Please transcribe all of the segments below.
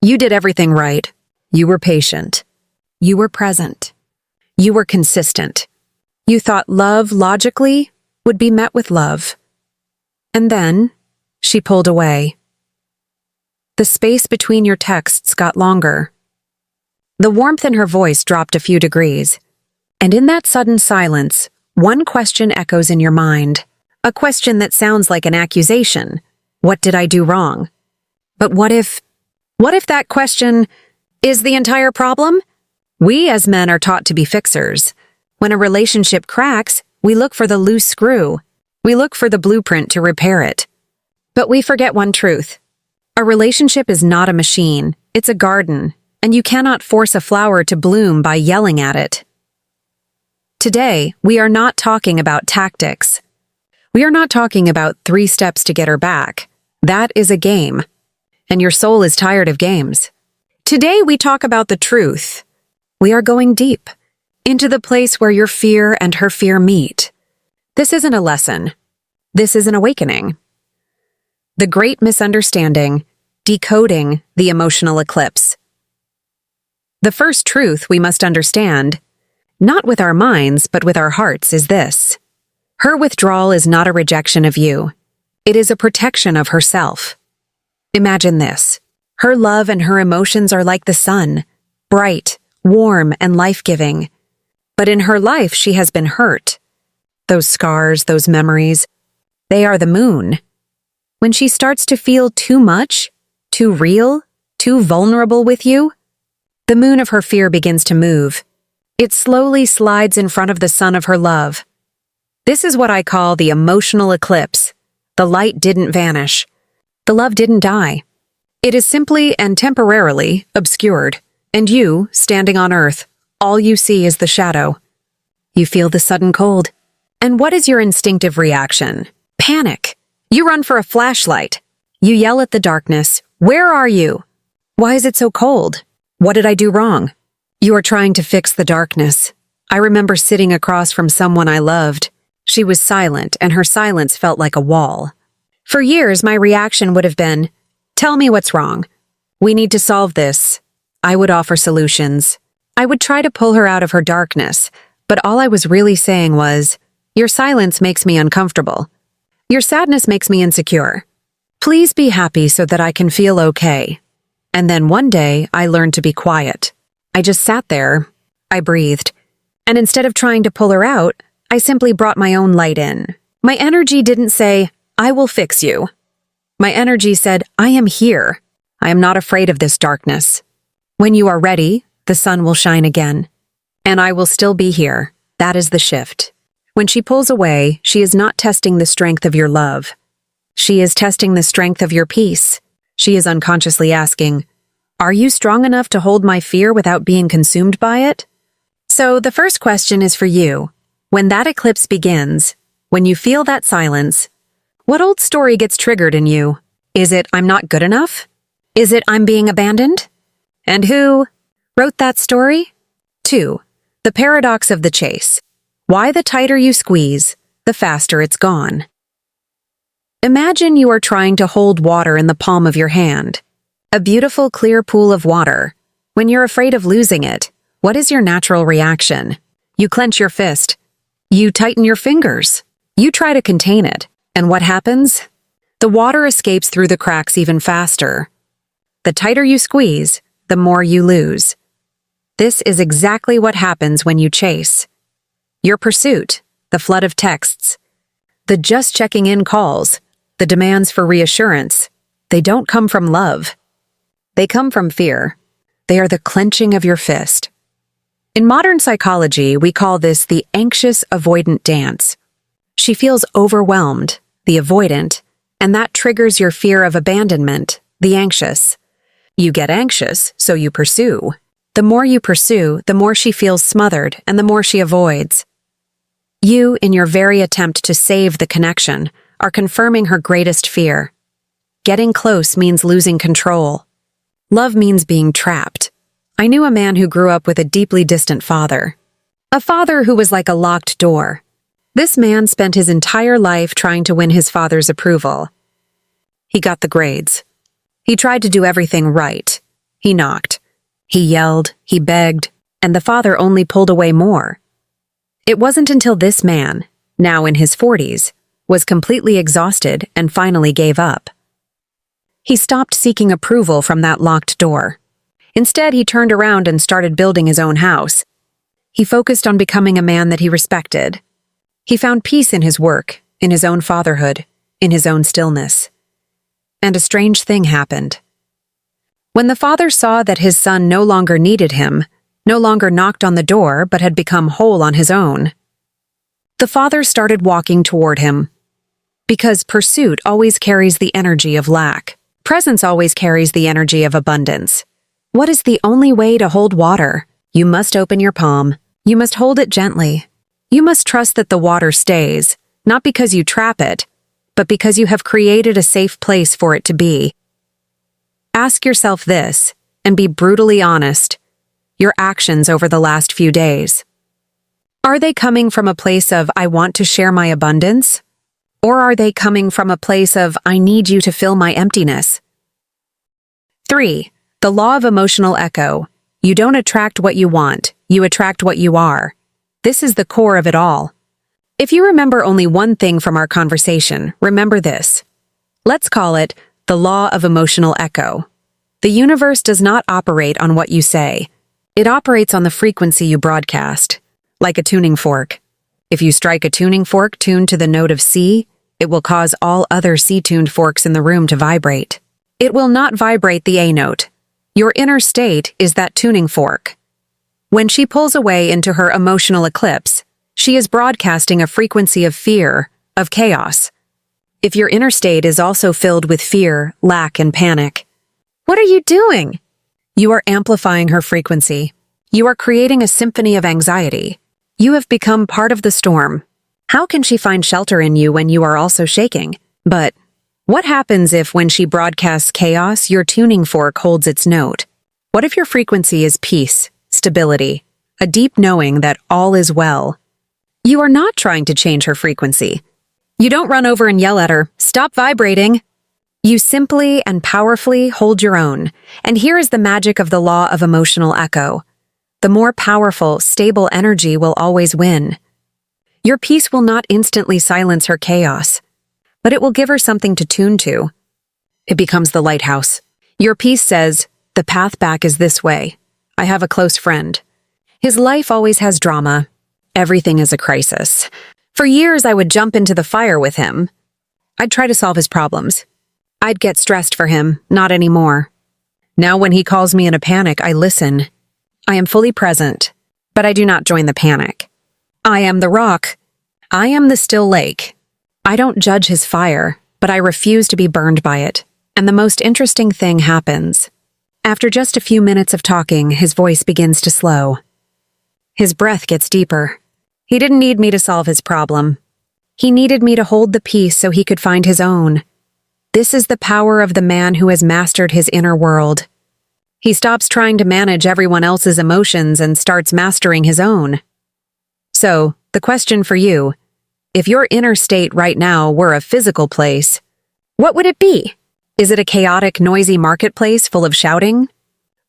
You did everything right. You were patient. You were present. You were consistent. You thought love, logically, would be met with love. And then, she pulled away. The space between your texts got longer. The warmth in her voice dropped a few degrees. And in that sudden silence, one question echoes in your mind. A question that sounds like an accusation. What did I do wrong? But what if that question is the entire problem? We as men are taught to be fixers. When a relationship cracks, we look for the loose screw. We look for the blueprint to repair it. But we forget one truth. A relationship is not a machine. It's a garden, and you cannot force a flower to bloom by yelling at it. Today, we are not talking about tactics. We are not talking about 3 steps to get her back. That is a game. And your soul is tired of games. Today, we talk about the truth. We are going deep, into the place where your fear and her fear meet. This isn't a lesson. This is an awakening. The great misunderstanding, decoding the emotional eclipse. The first truth we must understand, not with our minds but with our hearts, is this. Her withdrawal is not a rejection of you. It is a protection of herself. Imagine this. Her love and her emotions are like the sun, bright, warm, and life-giving. But in her life, she has been hurt. Those scars, those memories, they are the moon. When she starts to feel too much, too real, too vulnerable with you, the moon of her fear begins to move. It slowly slides in front of the sun of her love. This is what I call the emotional eclipse. The light didn't vanish. The love didn't die. It is simply and temporarily obscured, and you, standing on earth, all you see is the shadow. You feel the sudden cold. And what is your instinctive reaction? Panic. You run for a flashlight. You yell at the darkness, "Where are you? Why is it so cold? What did I do wrong?" You are trying to fix the darkness. I remember sitting across from someone I loved. She was silent, and her silence felt like a wall. For years, my reaction would have been, "Tell me what's wrong. We need to solve this." I would offer solutions. I would try to pull her out of her darkness, but all I was really saying was, "Your silence makes me uncomfortable. Your sadness makes me insecure. Please be happy so that I can feel okay." And then one day, I learned to be quiet. I just sat there. I breathed. And instead of trying to pull her out, I simply brought my own light in. My energy didn't say, "I will fix you." My energy said, "I am here. I am not afraid of this darkness. When you are ready, the sun will shine again. And I will still be here." That is the shift. When she pulls away, she is not testing the strength of your love. She is testing the strength of your peace. She is unconsciously asking, "Are you strong enough to hold my fear without being consumed by it?" So the first question is for you. When that eclipse begins, when you feel that silence, what old story gets triggered in you? Is it, "I'm not good enough"? Is it, "I'm being abandoned"? And who wrote that story? 2. The paradox of the chase. Why the tighter you squeeze, the faster it's gone. Imagine you are trying to hold water in the palm of your hand. A beautiful, clear pool of water. When you're afraid of losing it, what is your natural reaction? You clench your fist. You tighten your fingers. You try to contain it. And what happens? The water escapes through the cracks even faster. The tighter you squeeze, the more you lose. This is exactly what happens when you chase. Your pursuit, the flood of texts, the just checking in calls, the demands for reassurance, they don't come from love. They come from fear. They are the clenching of your fist. In modern psychology, we call this the anxious avoidant dance. She feels overwhelmed, the avoidant, and that triggers your fear of abandonment, the anxious. You get anxious, so you pursue. The more you pursue, the more she feels smothered, and the more she avoids. You, in your very attempt to save the connection, are confirming her greatest fear. Getting close means losing control. Love means being trapped. I knew a man who grew up with a deeply distant father. A father who was like a locked door. This man spent his entire life trying to win his father's approval. He got the grades. He tried to do everything right. He knocked. He yelled, he begged, and the father only pulled away more. It wasn't until this man, now in his 40s, was completely exhausted and finally gave up. He stopped seeking approval from that locked door. Instead, he turned around and started building his own house. He focused on becoming a man that he respected. He found peace in his work, in his own fatherhood, in his own stillness. And a strange thing happened. When the father saw that his son no longer needed him, no longer knocked on the door but had become whole on his own, the father started walking toward him. Because pursuit always carries the energy of lack. Presence always carries the energy of abundance. What is the only way to hold water? You must open your palm. You must hold it gently. You must trust that the water stays, not because you trap it, but because you have created a safe place for it to be. Ask yourself this, and be brutally honest. Your actions over the last few days. Are they coming from a place of, I want to share my abundance? Or are they coming from a place of, I need you to fill my emptiness? 3. The law of emotional echo. You don't attract what you want, you attract what you are. This is the core of it all. If you remember only one thing from our conversation, remember this. Let's call it the law of emotional echo. The universe does not operate on what you say. It operates on the frequency you broadcast, like a tuning fork. If you strike a tuning fork tuned to the note of C, it will cause all other C-tuned forks in the room to vibrate. It will not vibrate the A note. Your inner state is that tuning fork. When she pulls away into her emotional eclipse, she is broadcasting a frequency of fear, of chaos. If your inner state is also filled with fear, lack, and panic, what are you doing? You are amplifying her frequency. You are creating a symphony of anxiety. You have become part of the storm. How can she find shelter in you when you are also shaking? But what happens if, when she broadcasts chaos, your tuning fork holds its note? What if your frequency is peace, stability, a deep knowing that all is well? You are not trying to change her frequency. You don't run over and yell at her, "Stop vibrating!" You simply and powerfully hold your own. And here is the magic of the law of emotional echo. The more powerful, stable energy will always win. Your peace will not instantly silence her chaos, but it will give her something to tune to. It becomes the lighthouse. Your peace says, the path back is this way. I have a close friend. His life always has drama. Everything is a crisis. For years, I would jump into the fire with him. I'd try to solve his problems. I'd get stressed for him, not anymore. Now when he calls me in a panic, I listen. I am fully present, but I do not join the panic. I am the rock. I am the still lake. I don't judge his fire, but I refuse to be burned by it. And the most interesting thing happens. After just a few minutes of talking, his voice begins to slow. His breath gets deeper. He didn't need me to solve his problem. He needed me to hold the peace so he could find his own. This is the power of the man who has mastered his inner world. He stops trying to manage everyone else's emotions and starts mastering his own. So, the question for you, if your inner state right now were a physical place, what would it be? Is it a chaotic, noisy marketplace full of shouting?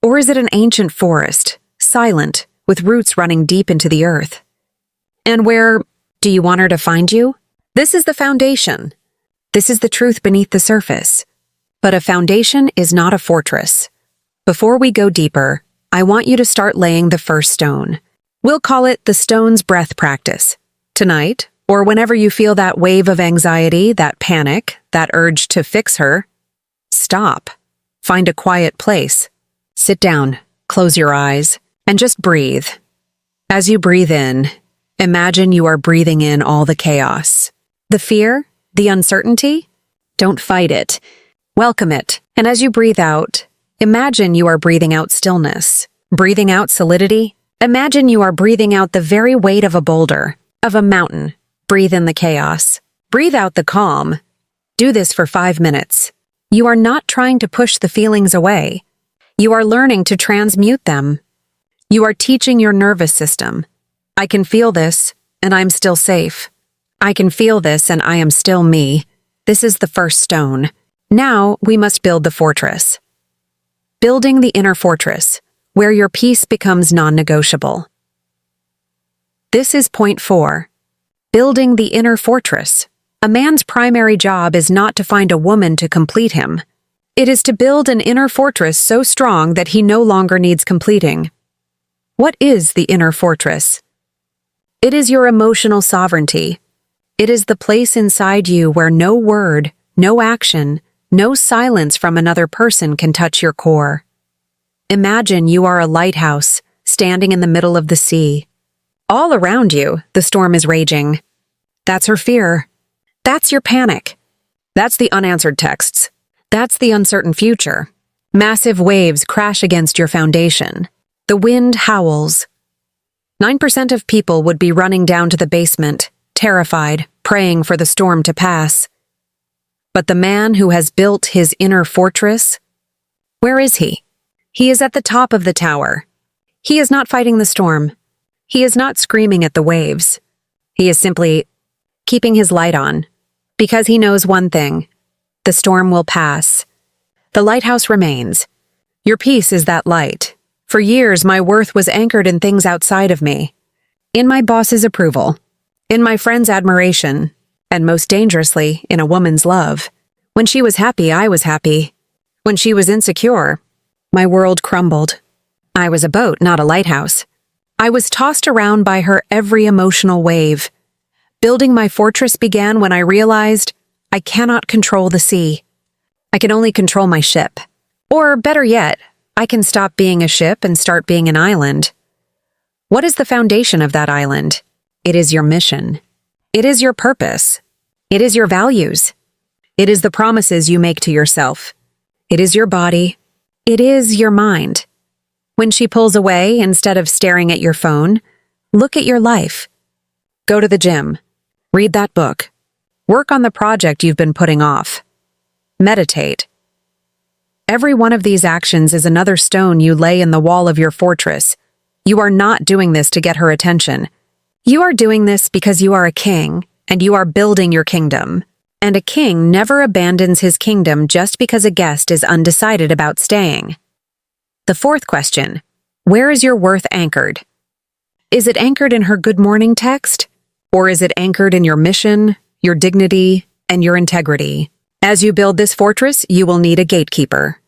Or is it an ancient forest, silent, with roots running deep into the earth? And where do you want her to find you? This is the foundation. This is the truth beneath the surface. But a foundation is not a fortress. Before we go deeper, I want you to start laying the first stone. We'll call it the stone's breath practice. Tonight, or whenever you feel that wave of anxiety, that panic, that urge to fix her, stop. Find a quiet place. Sit down, close your eyes, and just breathe. As you breathe in, imagine you are breathing in all the chaos. The fear, the uncertainty, don't fight it. Welcome it. And as you breathe out, imagine you are breathing out stillness, breathing out solidity. Imagine you are breathing out the very weight of a boulder, of a mountain. Breathe in the chaos. Breathe out the calm. Do this for 5 minutes. You are not trying to push the feelings away. You are learning to transmute them. You are teaching your nervous system. I can feel this, and I'm still safe. I can feel this, and I am still me. This is the first stone. Now we must build the fortress. Building the inner fortress, where your peace becomes non-negotiable. This is point 4. Building the inner fortress. A man's primary job is not to find a woman to complete him. It is to build an inner fortress so strong that he no longer needs completing. What is the inner fortress? It is your emotional sovereignty. It is the place inside you where no word, no action, no silence from another person can touch your core. Imagine you are a lighthouse standing in the middle of the sea. All around you, the storm is raging. That's her fear. That's your panic. That's the unanswered texts. That's the uncertain future. Massive waves crash against your foundation. The wind howls. 9% of people would be running down to the basement, terrified, praying for the storm to pass. But the man who has built his inner fortress, where is he? He is at the top of the tower. He is not fighting the storm. He is not screaming at the waves. He is simply keeping his light on, because he knows one thing: the storm will pass. The lighthouse remains. Your peace is that light. For years, my worth was anchored in things outside of me. In my boss's approval, in my friend's admiration, and most dangerously, in a woman's love. When she was happy, I was happy. When she was insecure, my world crumbled. I was a boat, not a lighthouse. I was tossed around by her every emotional wave. Building my fortress began when I realized I cannot control the sea. I can only control my ship. Or better yet, I can stop being a ship and start being an island. What is the foundation of that island? It is your mission. It is your purpose. It is your values. It is the promises you make to yourself. It is your body. It is your mind. When she pulls away, instead of staring at your phone, look at your life. Go to the gym. Read that book. Work on the project you've been putting off. Meditate. Every one of these actions is another stone you lay in the wall of your fortress. You are not doing this to get her attention. You are doing this because you are a king, and you are building your kingdom. And a king never abandons his kingdom just because a guest is undecided about staying. The fourth question: where is your worth anchored? Is it anchored in her good morning text? Or is it anchored in your mission, your dignity, and your integrity? As you build this fortress, you will need a gatekeeper.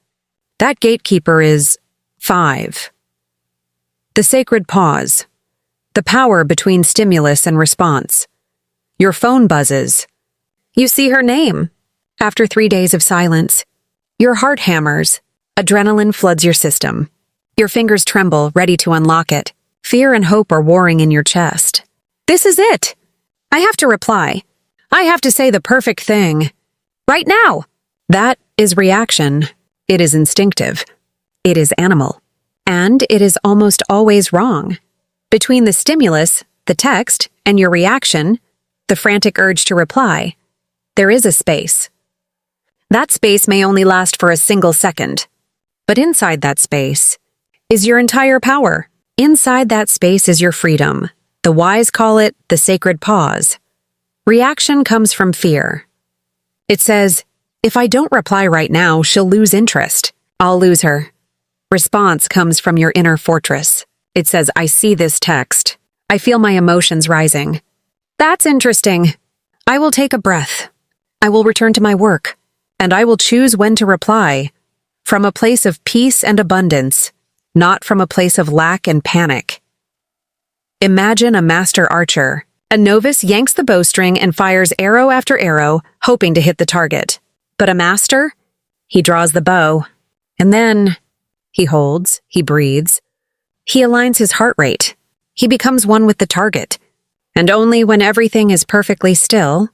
That gatekeeper is 5. The sacred pause. The power between stimulus and response. Your phone buzzes. You see her name. After 3 days of silence, your heart hammers. Adrenaline floods your system. Your fingers tremble, ready to unlock it. Fear and hope are warring in your chest. This is it. I have to reply. I have to say the perfect thing. Right now. That is reaction. It is instinctive. It is animal. And it is almost always wrong. Between the stimulus, the text, and your reaction, the frantic urge to reply, there is a space. That space may only last for a single second. But inside that space is your entire power. Inside that space is your freedom. The wise call it the sacred pause. Reaction comes from fear. It says, if I don't reply right now, she'll lose interest. I'll lose her. Response comes from your inner fortress. It says, I see this text. I feel my emotions rising. That's interesting. I will take a breath. I will return to my work. And I will choose when to reply. From a place of peace and abundance, not from a place of lack and panic. Imagine a master archer. A novice yanks the bowstring and fires arrow after arrow, hoping to hit the target. But a master? He draws the bow. And then he holds, he breathes. He aligns his heart rate. He becomes one with the target. And only when everything is perfectly still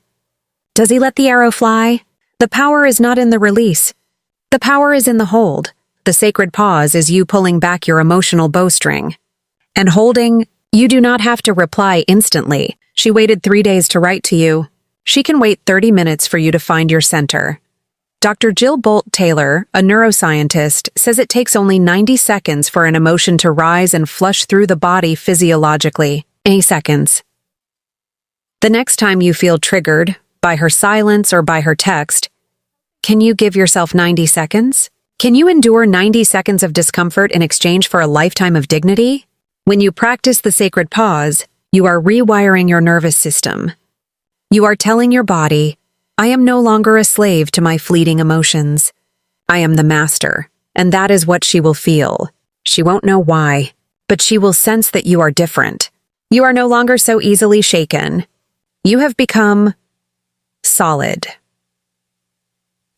does he let the arrow fly. The power is not in the release. The power is in the hold. The sacred pause is you pulling back your emotional bowstring. And holding, you do not have to reply instantly. She waited 3 days to write to you. She can wait 30 minutes for you to find your center. Dr. Jill Bolt Taylor, a neuroscientist, says it takes only 90 seconds for an emotion to rise and flush through the body physiologically. 80 seconds. The next time you feel triggered by her silence or by her text, can you give yourself 90 seconds? Can you endure 90 seconds of discomfort in exchange for a lifetime of dignity? When you practice the sacred pause, you are rewiring your nervous system. You are telling your body, I am no longer a slave to my fleeting emotions. I am the master, and that is what she will feel. She won't know why, but she will sense that you are different. You are no longer so easily shaken. You have become solid.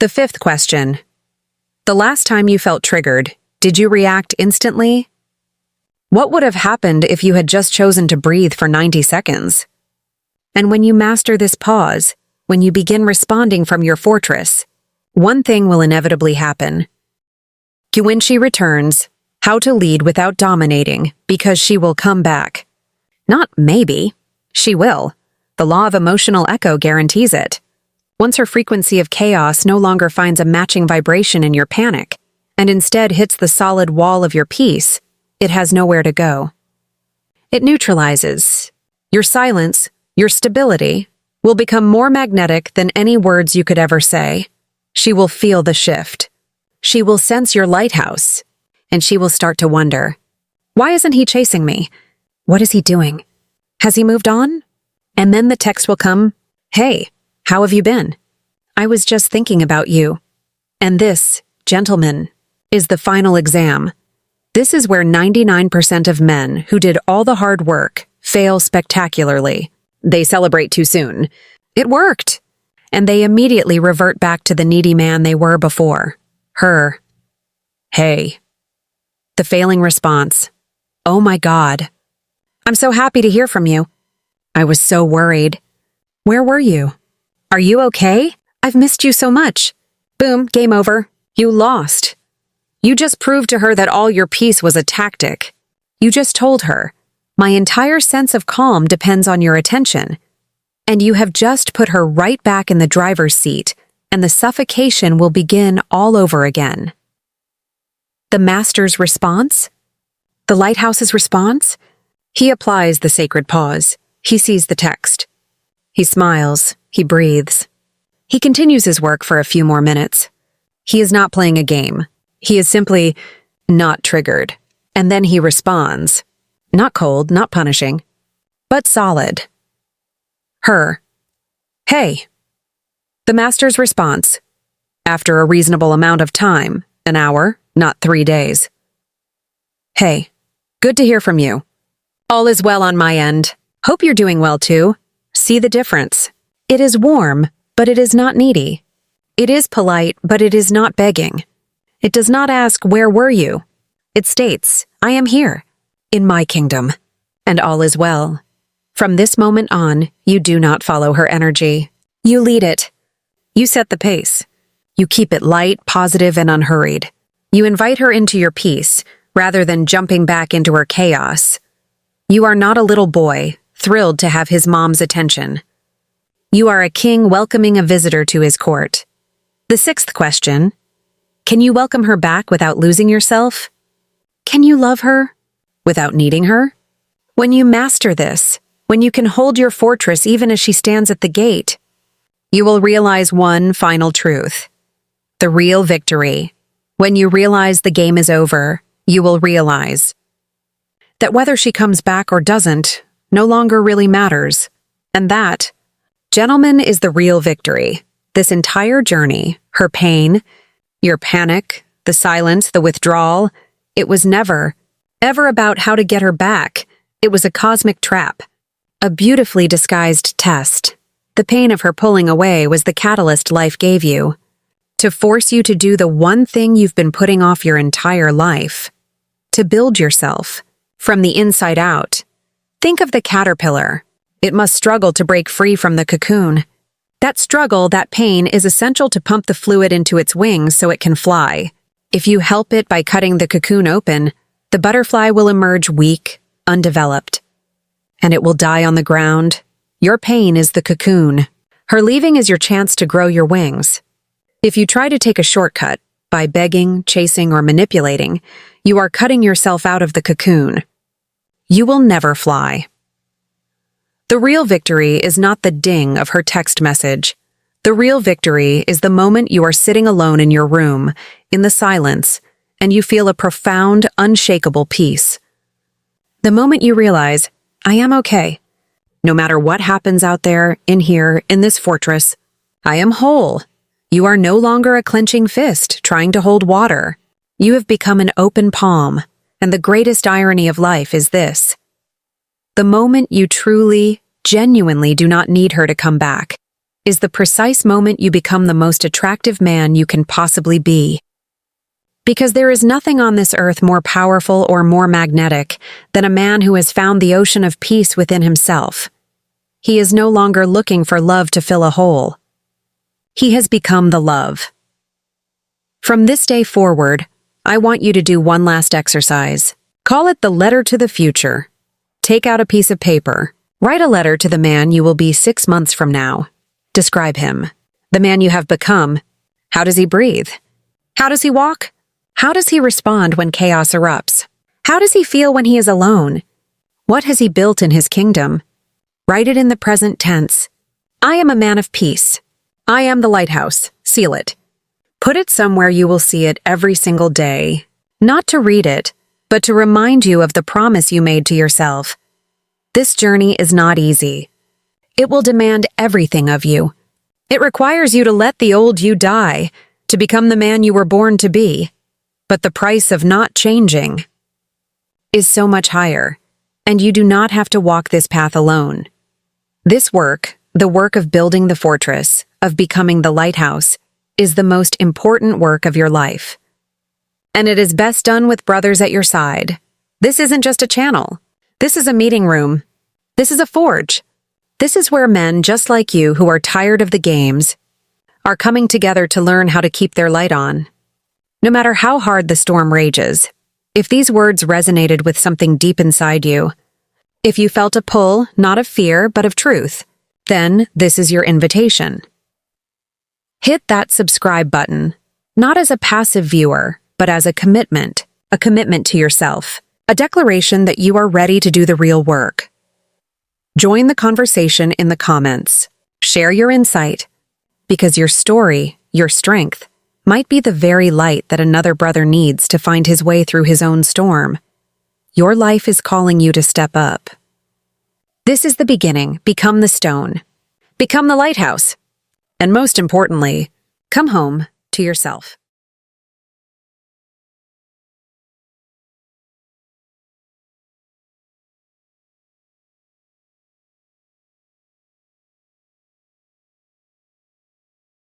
The fifth question. The last time you felt triggered, did you react instantly? What would have happened if you had just chosen to breathe for 90 seconds? And when you master this pause, when you begin responding from your fortress, one thing will inevitably happen. When she returns, how to lead without dominating, because she will come back. Not maybe. She will. The law of emotional echo guarantees it. Once her frequency of chaos no longer finds a matching vibration in your panic, and instead hits the solid wall of your peace, it has nowhere to go. It neutralizes. Your silence, your stability, will become more magnetic than any words you could ever say. She will feel the shift. She will sense your lighthouse, and she will start to wonder, why isn't he chasing me? What is he doing? Has he moved on? And then the text will come, hey, how have you been? I was just thinking about you. And this, gentlemen, is the final exam. This is where 99% of men who did all the hard work fail spectacularly. They celebrate too soon. It worked. And they immediately revert back to the needy man they were before. Her. Hey. The failing response. Oh my God. I'm so happy to hear from you. I was so worried. Where were you? Are you okay? I've missed you so much. Boom, game over. You lost. You just proved to her that all your peace was a tactic. You just told her, my entire sense of calm depends on your attention. And you have just put her right back in the driver's seat, and the suffocation will begin all over again. The master's response? The lighthouse's response? He applies the sacred pause. He sees the text. He smiles. He breathes. He continues his work for a few more minutes. He is not playing a game. He is simply not triggered. And then he responds. Not cold, not punishing, but solid. Her. Hey. The master's response. After a reasonable amount of time, an hour, not 3 days. Hey. Good to hear from you. All is well on my end. Hope you're doing well too. See the difference. It is warm, but it is not needy. It is polite, but it is not begging. It does not ask, where were you? It states, I am here, in my kingdom, and all is well. From this moment on, you do not follow her energy. You lead it. You set the pace. You keep it light, positive, and unhurried. You invite her into your peace, rather than jumping back into her chaos. You are not a little boy, thrilled to have his mom's attention. You are a king welcoming a visitor to his court. The sixth question. Can you welcome her back without losing yourself? Can you love her without needing her? When you master this, when you can hold your fortress even as she stands at the gate, you will realize one final truth. The real victory. When you realize the game is over, you will realize that whether she comes back or doesn't no longer really matters. And that, gentlemen, is the real victory. This entire journey, her pain, your panic, the silence, the withdrawal, it was never, ever about how to get her back. It was a cosmic trap, a beautifully disguised test. The pain of her pulling away was the catalyst life gave you, to force you to do the one thing you've been putting off your entire life, to build yourself from the inside out. Think of the caterpillar. It must struggle to break free from the cocoon. That struggle, that pain, is essential to pump the fluid into its wings so it can fly. If you help it by cutting the cocoon open, the butterfly will emerge weak, undeveloped, and it will die on the ground. Your pain is the cocoon. Her leaving is your chance to grow your wings. If you try to take a shortcut, by begging, chasing, or manipulating, you are cutting yourself out of the cocoon. You will never fly. The real victory is not the ding of her text message. The real victory is the moment you are sitting alone in your room, in the silence, and you feel a profound, unshakable peace. The moment you realize, I am okay. No matter what happens out there, in here, in this fortress, I am whole. You are no longer a clenching fist trying to hold water. You have become an open palm, and the greatest irony of life is this. The moment you truly, genuinely do not need her to come back is the precise moment you become the most attractive man you can possibly be. Because there is nothing on this earth more powerful or more magnetic than a man who has found the ocean of peace within himself. He is no longer looking for love to fill a hole. He has become the love. From this day forward, I want you to do one last exercise. Call it the letter to the future. Take out a piece of paper. Write a letter to the man you will be 6 months from now. Describe him. The man you have become. How does he breathe? How does he walk? How does he respond when chaos erupts? How does he feel when he is alone? What has he built in his kingdom? Write it in the present tense. I am a man of peace. I am the lighthouse. Seal it. Put it somewhere you will see it every single day, not to read it, but to remind you of the promise you made to yourself. This journey is not easy. It will demand everything of you. It requires you to let the old you die, to become the man you were born to be. But the price of not changing is so much higher, and you do not have to walk this path alone. This work, the work of building the fortress, of becoming the lighthouse, is the most important work of your life. And it is best done with brothers at your side. This isn't just a channel. This is a meeting room. This is a forge. This is where men just like you who are tired of the games are coming together to learn how to keep their light on. No matter how hard the storm rages, if these words resonated with something deep inside you, if you felt a pull, not of fear, but of truth, then this is your invitation. Hit that subscribe button, not as a passive viewer, but as a commitment to yourself, a declaration that you are ready to do the real work. Join the conversation in the comments. Share your insight, because your story, your strength, might be the very light that another brother needs to find his way through his own storm. Your life is calling you to step up. This is the beginning. Become the stone. Become the lighthouse. And most importantly, come home to yourself.